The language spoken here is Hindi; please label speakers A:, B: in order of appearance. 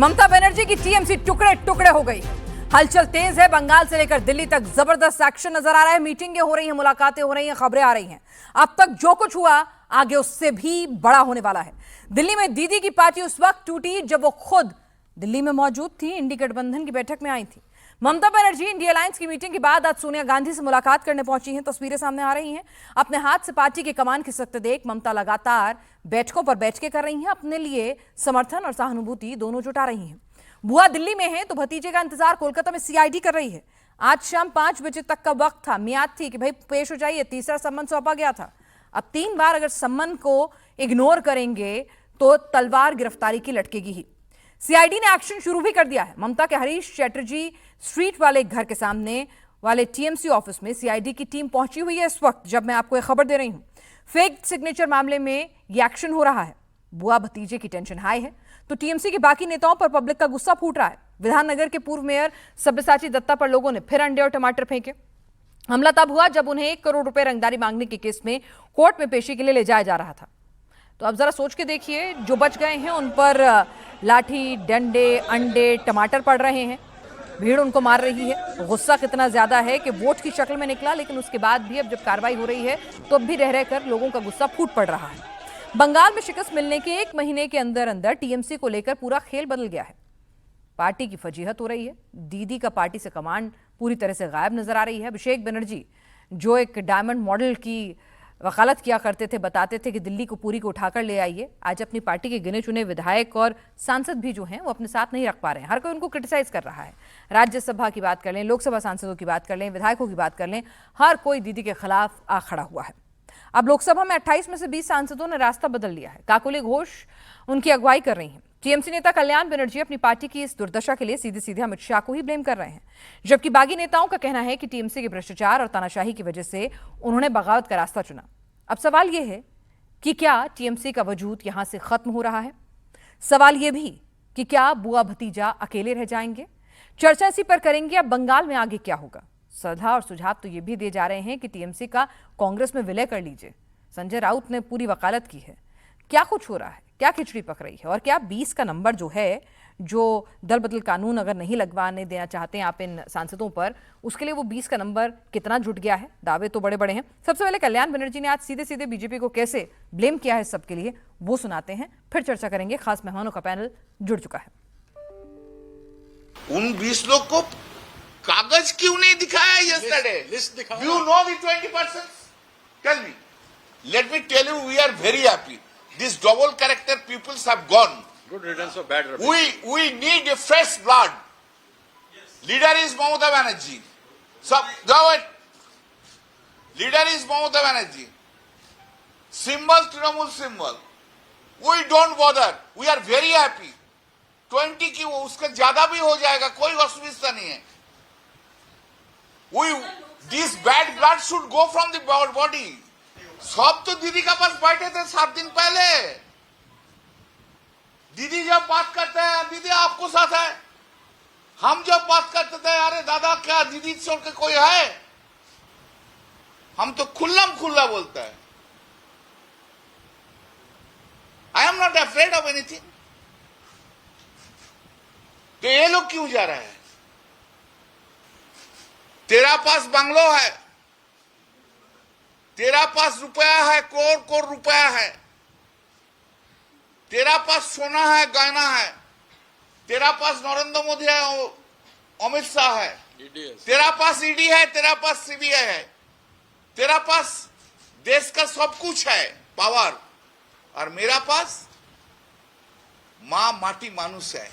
A: ममता बनर्जी की टीएमसी टुकड़े टुकड़े हो गई। हलचल तेज है। बंगाल से लेकर दिल्ली तक जबरदस्त एक्शन नजर आ रहा है। मीटिंगें हो रही हैं, मुलाकातें हो रही हैं, खबरें आ रही हैं। अब तक जो कुछ हुआ आगे उससे भी बड़ा होने वाला है। दिल्ली में दीदी की पार्टी उस वक्त टूटी जब वो खुद दिल्ली में मौजूद थी, इंडी गठबंधन की बैठक में आई थी। ममता बनर्जी इंडिया अलायंस की मीटिंग के बाद आज सोनिया गांधी से मुलाकात करने पहुंची हैं। तस्वीरें सामने आ रही हैं। अपने हाथ से पार्टी की कमान खिसकते देख ममता लगातार बैठकों पर बैठकें कर रही हैं। अपने लिए समर्थन और सहानुभूति दोनों जुटा रही हैं। बुआ दिल्ली में है तो भतीजे का इंतजार कोलकाता में सीआईडी कर रही है। आज शाम 5 बजे तक का वक्त था, मियाद थी कि भाई पेश हो जाइए। तीसरा सम्मन सौंपा गया था। अब 3 बार अगर सम्मन को इग्नोर करेंगे तो तलवार गिरफ्तारी की लटकेगी ही। सीआईडी ने एक्शन शुरू भी कर दिया है। ममता के हरीश चैटर्जी स्ट्रीट वाले घर के सामने वाले टीएमसी ऑफिस में सीआईडी की टीम पहुंची हुई है। इस वक्त जब मैं आपको यह खबर दे रही हूं, फेक सिग्नेचर मामले में यह एक्शन हो रहा है। बुआ भतीजे की टेंशन हाई है तो टीएमसी के बाकी नेताओं पर पब्लिक का गुस्सा फूट रहा है। विधाननगर के पूर्व मेयर सब्यसाची दत्ता पर लोगों ने फिर अंडे और टमाटर फेंके। हमला तब हुआ जब उन्हें 1 करोड़ रुपए रंगदारी मांगने के केस में कोर्ट में पेशी के लिए ले जाया जा रहा था। तो अब जरा सोच के देखिए, जो बच गए हैं उन पर लाठी, डंडे, अंडे, टमाटर पड़ रहे हैं। भीड़ उनको मार रही है। गुस्सा कितना ज्यादा है कि वोट की शक्ल में निकला, लेकिन उसके बाद भी अब जब कार्रवाई हो रही है तो अब भी रह रहकर लोगों का गुस्सा फूट पड़ रहा है। बंगाल में शिकस्त मिलने के 1 महीने के अंदर अंदर टीएमसी को लेकर पूरा खेल बदल गया है। पार्टी की फजीहत हो रही है। दीदी का पार्टी से कमांड पूरी तरह से गायब नजर आ रही है। अभिषेक बनर्जी जो एक डायमंड मॉडल की वकालत किया करते थे, बताते थे कि दिल्ली को पूरी को उठाकर ले आइए, आज अपनी पार्टी के गिने चुने विधायक और सांसद भी जो हैं वो अपने साथ नहीं रख पा रहे हैं। हर कोई उनको क्रिटिसाइज कर रहा है। राज्यसभा की बात कर लें, लोकसभा सांसदों की बात कर लें, विधायकों की बात कर लें, हर कोई दीदी के खिलाफ आ खड़ा हुआ है। अब लोकसभा में 28 में से 20 सांसदों ने रास्ता बदल लिया है। काकोली घोष उनकी अगुवाई कर रही हैं। टीएमसी नेता कल्याण बनर्जी अपनी पार्टी की इस दुर्दशा के लिए सीधे सीधे अमित शाह को ही ब्लेम कर रहे हैं, जबकि बागी नेताओं का कहना है कि टीएमसी के भ्रष्टाचार और तानाशाही की वजह से उन्होंने बगावत का रास्ता चुना। अब सवाल यह है कि क्या टीएमसी का वजूद यहां से खत्म हो रहा है? सवाल यह भी कि क्या बुआ भतीजा अकेले रह जाएंगे? चर्चा इसी पर करेंगे। अब बंगाल में आगे क्या होगा? सलाह और सुझाव तो ये भी दिए जा रहे हैं कि टीएमसी का कांग्रेस में विलय कर लीजिए। संजय राउत ने पूरी वकालत की है। क्या कुछ हो रहा है? क्या खिचड़ी पक रही है? और क्या 20 का नंबर जो है, जो दल बदल कानून अगर नहीं लगवाने देना चाहते हैं आप इन सांसदों पर, उसके लिए वो 20 का नंबर कितना जुट गया है? दावे तो बड़े बड़े हैं। सबसे पहले कल्याण बनर्जी ने आज सीधे सीधे बीजेपी को कैसे ब्लेम किया है सबके लिए, वो सुनाते हैं, फिर चर्चा करेंगे। खास मेहमानों का पैनल जुड़ चुका है।
B: उन 20 लोग को कागज क्यों नहीं दिखाया yesterday?
C: लिस्ट दिखाओ।
B: Do you know the 20%? Tell me. Let me tell you, we are very happy. These double character peoples have gone.
C: Good riddance of bad rubbish.
B: We need a fresh blood. Leader is Mamata Banerjee. So, go it. Leader is Mamata Banerjee. Symbol, Trinamool symbol. We don't bother. We are very happy. 20 की उसका ज्यादा भी हो जाएगा, कोई असुविधा नहीं है। This bad blood should go from the body. सब तो दीदी का पास बैठे थे 7 दिन पहले। दीदी जब बात करते हैं, दीदी आपको साथ है। हम जब बात करते थे, अरे दादा क्या दीदी छोड़ के कोई है? हम तो खुल्लम खुल्ला बोलता है। I am not afraid of anything. तो ये लोग क्यों जा रहे हैं? तेरा पास बंगलो है, तेरा पास रुपया है, करोड़ रुपया है, तेरा पास सोना है, गहना है, तेरा पास नरेंद्र मोदी है, अमित शाह है, तेरा पास ईडी है, तेरा पास सीबीआई है, तेरा पास देश का सब कुछ है, पावर, और मेरा पास मां माटी मानुष है।